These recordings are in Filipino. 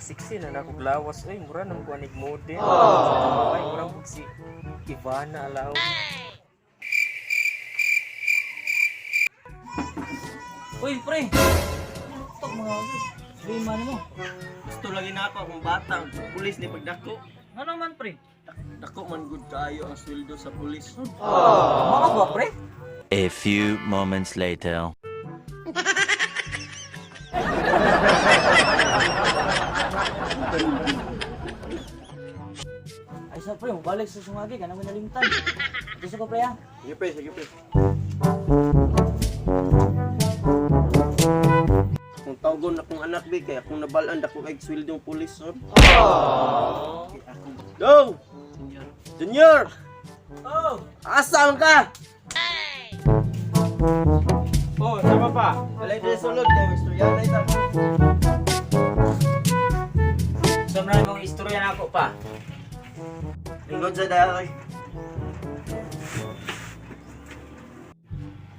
siksi na nakog lawas. Ay, mura nang kuanig model. Ay, mura mo si Ivana alaw. Uy, pre! Tok mga agad. Sabihin man mo. Gusto lagi na ako akong bata, pulis ni pagdako. Ano naman, pre? Dako man good kayo ang sweldo sa pulis. Mga ba, pre? A few moments later. Ay, sa pre, balik sa sungagi ka naman nalimtan. Gusto ko, pre, ha? Sige pre, sige pre. Kung tawgon akong anak bi kay akong nabalaan dako kay sweldo ng pulis. Go! Junior! Oh! Asam ka? Oh, sama pa. Walay din sulod kay istorya na ita. So, maraming mong istorya na ako pa. Lingkod sa dahil.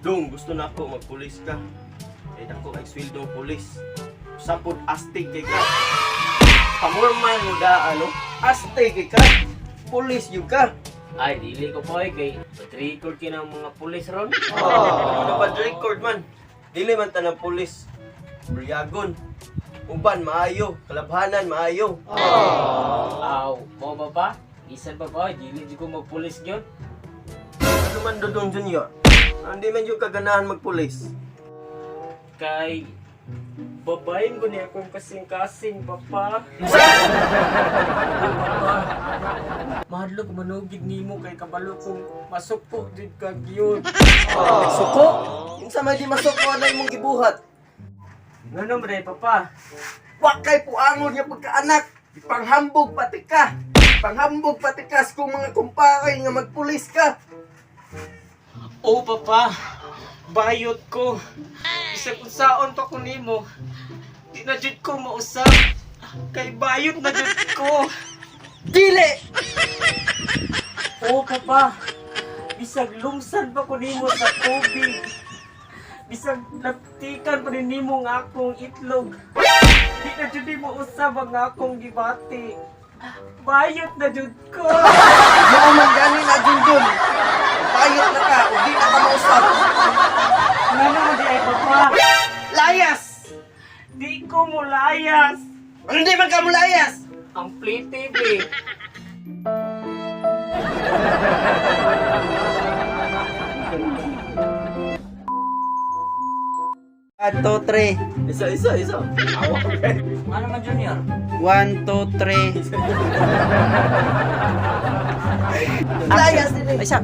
Dong, gusto na ako magpulis ka. Kaya ako ay sweldo ng pulis. Sapod astig kay ka. Pamorman mo da, ano? Astig kay ka. Pulis yung ka. Ay, dili ko po kay pag-record ka ng mga pulis ron. Ano ba record man? Dili man tanang pulis. Briagon. Uban maayo, kalabhanan maayo. Aw, mo ba pa? Isan pa ba? Dili di ko magpulis yun. Ano man dodong junior? Hindi man yung kaganahan magpulis. Kay babayin ko niya akong kasing-kasing, papa. Mahadlo ko manugid nimo kay kabalo kong masuko did kag yun. Suko? Yung sa may di masuko na imong gibuhat. Ngano ba papa? Wakay puangon niya pagkaanak. Ipanghambog pati ka. Panghambog pati ka sa kung mga kumpare nga magpulis ka. Oh papa, bayot ko. Isang unsaon pa ko nimo. Di na jud ko mausap. Kay bayot na jud ko. Dili! Oh papa, bisag lumsan pa ko nimo sa tubig. Bisag laptikan pa rin nimo nga akong itlog. Di na jud mo usab ang akong gibati. Bayot na jud ko. Mo man gani na junjun. Bayot na ka, o di na ka mausap. Ngano mo di ay papa? Layas! Di ko mo layas. Hindi man ka mo layas! Ang Play TV. One, two, three. Isa. Ano man, Junior? 1, 2, 3. Layas din eh. Ay, siya.